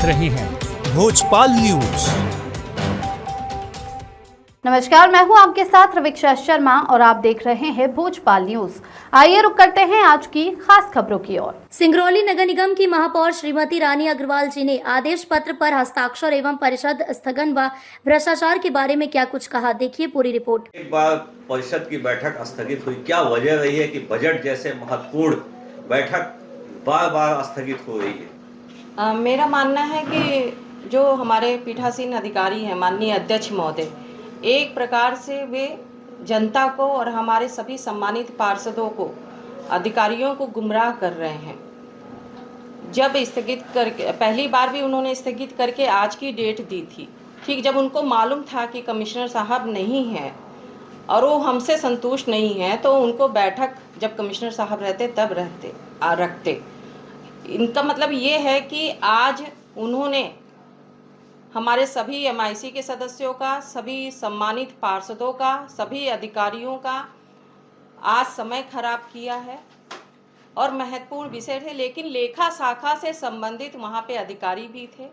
रहे हैं भोजपाल न्यूज। नमस्कार, मैं हूं आपके साथ रविक्षा शर्मा और आप देख रहे हैं भोजपाल न्यूज। आइए रुक करते हैं आज की खास खबरों की ओर। सिंगरौली नगर निगम की महापौर श्रीमती रानी अग्रवाल जी ने आदेश पत्र पर हस्ताक्षर एवं परिषद स्थगन व भ्रष्टाचार के बारे में क्या कुछ कहा, देखिए पूरी रिपोर्ट। एक बार परिषद की बैठक स्थगित हुई, क्या वजह रही है कि बजट जैसे महत्वपूर्ण बैठक बार बार स्थगित हो रही है? मेरा मानना है कि जो हमारे पीठासीन अधिकारी हैं, माननीय अध्यक्ष महोदय, एक प्रकार से वे जनता को और हमारे सभी सम्मानित पार्षदों को, अधिकारियों को गुमराह कर रहे हैं। जब स्थगित करके, पहली बार भी उन्होंने स्थगित करके आज की डेट दी थी, ठीक जब उनको मालूम था कि कमिश्नर साहब नहीं हैं और वो हमसे संतुष्ट नहीं है, तो उनको बैठक जब कमिश्नर साहब रहते तब रखते। इनका मतलब ये है कि आज उन्होंने हमारे सभी एमआईसी के सदस्यों का, सभी सम्मानित पार्षदों का, सभी अधिकारियों का आज समय खराब किया है। और महत्वपूर्ण विषय थे, लेकिन लेखा शाखा से संबंधित वहाँ पे अधिकारी भी थे,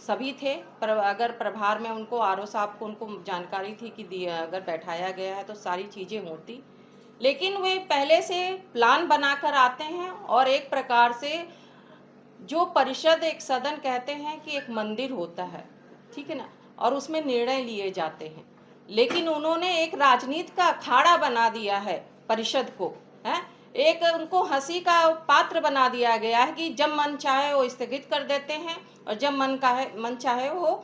सभी थे। पर अगर प्रभार में उनको आरओ साहब को उनको जानकारी थी कि अगर बैठाया गया है तो सारी चीज़ें होती, लेकिन वे पहले से प्लान बनाकर आते हैं। और एक प्रकार से जो परिषद, एक सदन कहते हैं कि एक मंदिर होता है, ठीक है ना, और उसमें निर्णय लिए जाते हैं, लेकिन उन्होंने एक राजनीति का अखाड़ा बना दिया है परिषद को, है एक उनको हंसी का पात्र बना दिया गया है कि जब मन चाहे वो स्थगित कर देते हैं और जब मन चाहे वो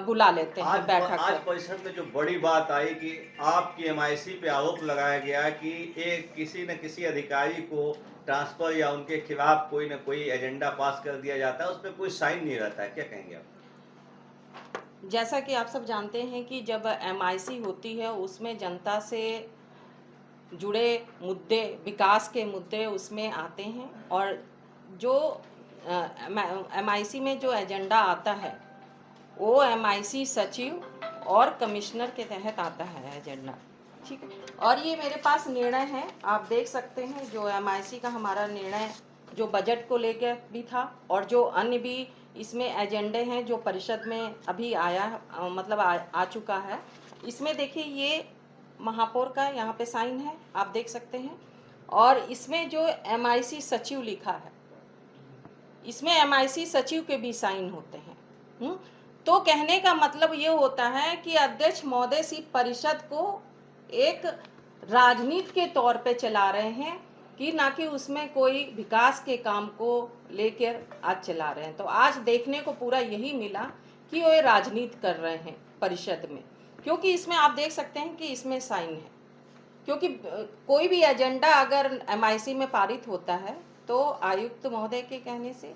बुला लेते हैं बैठक। आज परिषद में जो बड़ी बात आई कि आपकी एमआईसी पे आरोप लगाया गया कि एक किसी न किसी अधिकारी को ट्रांसफर या उनके खिलाफ कोई न कोई एजेंडा पास कर दिया जाता है, उस पर कोई साइन नहीं रहता है, क्या कहेंगे आप? जैसा कि आप सब जानते हैं कि जब एमआईसी होती है उसमें जनता से जुड़े मुद्दे, विकास के मुद्दे उसमें आते हैं, और जो एमआईसी में जो एजेंडा आता है वो एमआईसी सचिव और कमिश्नर के तहत आता है एजेंडा, ठीक है। और ये मेरे पास निर्णय है, आप देख सकते हैं, जो एमआईसी का हमारा निर्णय जो बजट को लेकर भी था और जो अन्य भी इसमें एजेंडे हैं जो परिषद में अभी आया, मतलब आ चुका है। इसमें देखिए ये महापौर का यहाँ पे साइन है, आप देख सकते हैं। और इसमें जो एमआईसी सचिव लिखा है, इसमें एमआईसी सचिव के भी साइन होते हैं। तो कहने का मतलब ये होता है कि अध्यक्ष महोदय सी परिषद को एक राजनीति के तौर पे चला रहे हैं कि ना कि उसमें कोई विकास के काम को लेकर आज चला रहे हैं। तो आज देखने को पूरा यही मिला कि वो राजनीति कर रहे हैं परिषद में, क्योंकि इसमें आप देख सकते हैं कि इसमें साइन है। क्योंकि कोई भी एजेंडा अगर एमआईसी में पारित होता है तो आयुक्त महोदय के कहने से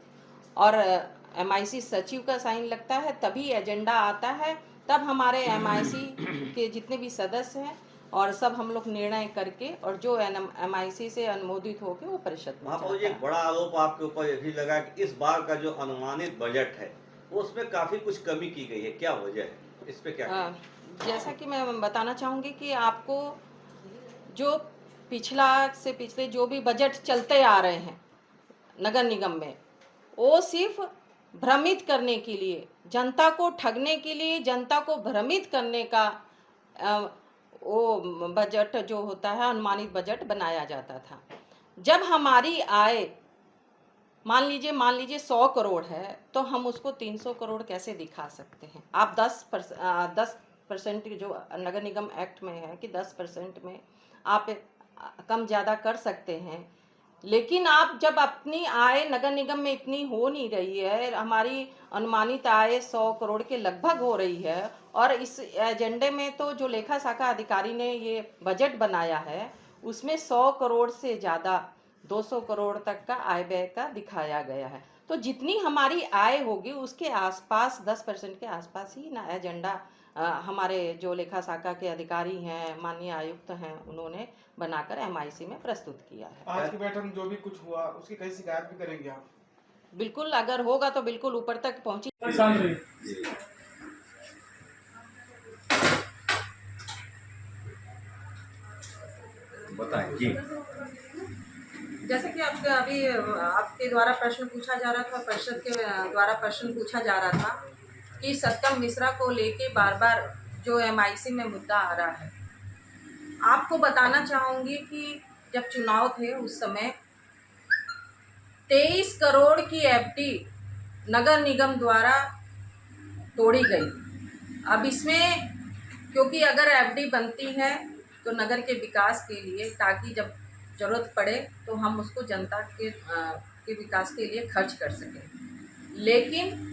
और एमआईसी सचिव का साइन लगता है, तभी एजेंडा आता है, तब हमारे एमआईसी के जितने भी सदस्य हैं और सब हम लोग निर्णय करके और जो एमआईसी से अनुमोदित होकर वो परिषद में जाता है। एक बड़ा आरोप आपके ऊपर ये भी लगा कि इस बार का जो अनुमानित बजट है उसमें काफी कुछ कमी की गई है, क्या वजह है, इस पे क्या? जैसा कि मैं बताना चाहूँगी कि आपको जो पिछले जो भी बजट चलते आ रहे हैं नगर निगम में, वो सिर्फ भ्रमित करने के लिए, जनता को ठगने के लिए, जनता को भ्रमित करने का वो बजट जो होता है, अनुमानित बजट बनाया जाता था। जब हमारी आय मान लीजिए 100 करोड़ है, तो हम उसको 300 करोड़ कैसे दिखा सकते हैं? आप 10% जो नगर निगम एक्ट में है कि 10% में आप कम ज़्यादा कर सकते हैं, लेकिन आप जब अपनी आय नगर निगम में इतनी हो नहीं रही है, हमारी अनुमानित आय 100 करोड़ के लगभग हो रही है, और इस एजेंडे में तो जो लेखा शाखा अधिकारी ने ये बजट बनाया है उसमें 100 करोड़ से ज़्यादा 200 करोड़ तक का आय व्यय का दिखाया गया है। तो जितनी हमारी आय होगी उसके आसपास 10% के आसपास ही ना एजेंडा हमारे जो लेखा शाखा के अधिकारी हैं, माननीय आयुक्त हैं, उन्होंने बनाकर एमआईसी में प्रस्तुत किया है। आज की बैठक में जो भी कुछ हुआ उसकी कहीं शिकायत भी करेंगे आप? बिल्कुल, अगर होगा तो बिल्कुल ऊपर तक पहुंची। बताएं जी। जैसे कि आपके द्वारा प्रश्न पूछा जा रहा था, परिषद के द्वारा प्रश्न पूछा जा रहा था कि सत्यम मिश्रा को लेके बार बार जो MIC में मुद्दा आ रहा है। आपको बताना चाहूँगी कि जब चुनाव थे उस समय 23 करोड़ की FD नगर निगम द्वारा तोड़ी गई। अब इसमें क्योंकि अगर FD बनती है तो नगर के विकास के लिए, ताकि जब ज़रूरत पड़े तो हम उसको जनता के विकास के लिए खर्च कर सकें। लेकिन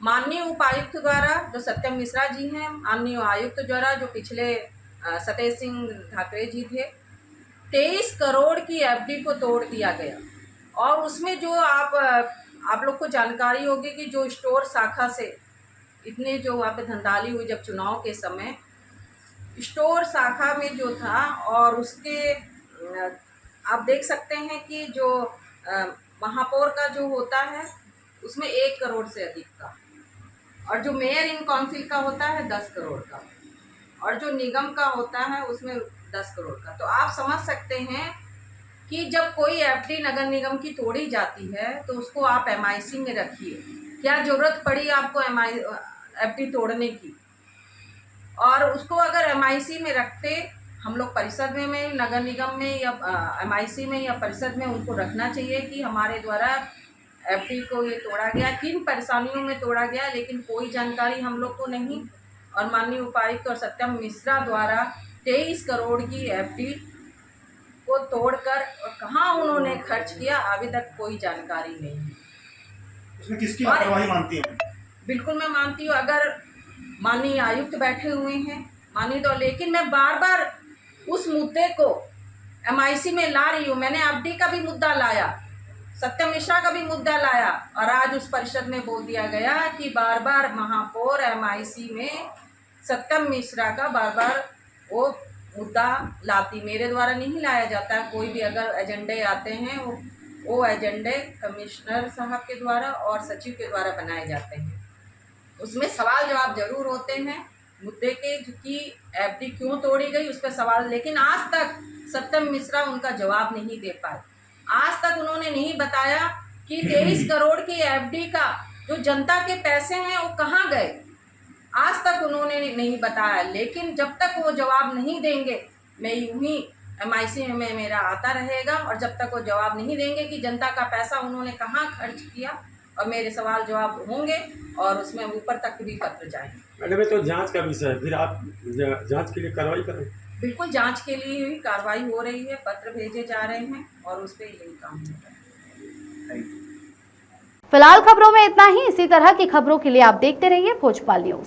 माननीय उपायुक्त द्वारा, जो सत्यम मिश्रा जी हैं, माननीय आयुक्त द्वारा, जो पिछले सतेज सिंह ठाकरे जी थे, 23 करोड़ की FD को तोड़ दिया गया। और उसमें जो आप लोग को जानकारी होगी कि जो स्टोर शाखा से इतने जो वहाँ पे धंधाली हुई जब चुनाव के समय, स्टोर शाखा में जो था, और उसके आप देख सकते हैं कि जो महापौर का जो होता है उसमें 1 करोड़ से अधिक का, और जो मेयर इन काउंसिल का होता है 10 करोड़ का, और जो निगम का होता है उसमें 10 करोड़ का। तो आप समझ सकते हैं कि जब कोई FD नगर निगम की तोड़ी जाती है तो उसको आप MIC में रखिए। क्या ज़रूरत पड़ी आपको FD तोड़ने की? और उसको अगर MIC में रखते, हम लोग परिषद में नगर निगम में या MIC में या परिषद में उनको रखना चाहिए कि हमारे द्वारा FD को ये तोड़ा गया, किन परेशानियों में तोड़ा गया, लेकिन कोई जानकारी हम लोग को नहीं। और माननीय उपायुक्त और सत्यम मिश्रा द्वारा 23 करोड़ की FD को तोड़कर और कहाँ उन्होंने खर्च किया, अभी तक कोई जानकारी नहीं है। उसमें किसकी लापरवाही मानती हैं? बिल्कुल मैं मानती हूँ, अगर माननीय आयुक्त बैठे हुए हैं माननीय, तो लेकिन मैं बार बार उस मुद्दे को MIC में ला रही हूँ। मैंने FD का भी मुद्दा लाया, सत्यम मिश्रा का भी मुद्दा लाया, और आज उस परिषद में बोल दिया गया कि बार बार महापौर MIC में सत्यम मिश्रा का बार बार वो मुद्दा लाती, मेरे द्वारा नहीं लाया जाता। कोई भी अगर एजेंडे आते हैं वो एजेंडे कमिश्नर साहब के द्वारा और सचिव के द्वारा बनाए जाते हैं। उसमें सवाल जवाब जरूर होते हैं मुद्दे के कि FD क्यों तोड़ी गई, उस पर सवाल, लेकिन आज तक सत्यम मिश्रा उनका जवाब नहीं दे पाए। आज तक उन्होंने नहीं बताया कि 23 करोड़ की FD का जो जनता के पैसे हैं वो कहाँ गए, आज तक उन्होंने नहीं बताया। लेकिन जब तक वो जवाब नहीं देंगे, मैं यूं ही MIC में मेरा आता रहेगा, और जब तक वो जवाब नहीं देंगे कि जनता का पैसा उन्होंने कहाँ खर्च किया, और मेरे सवाल जवाब होंगे और उसमें ऊपर तक भी पत्र जाएंगे। मैडम, ये तो जांच का विषय है, फिर आप जांच के लिए कार्रवाई करें। बिल्कुल जांच के लिए ही कार्रवाई हो रही है, पत्र भेजे जा रहे हैं और उस पर यही काम हो रहा है। फिलहाल खबरों में इतना ही। इसी तरह की खबरों के लिए आप देखते रहिए भोजपाल न्यूज।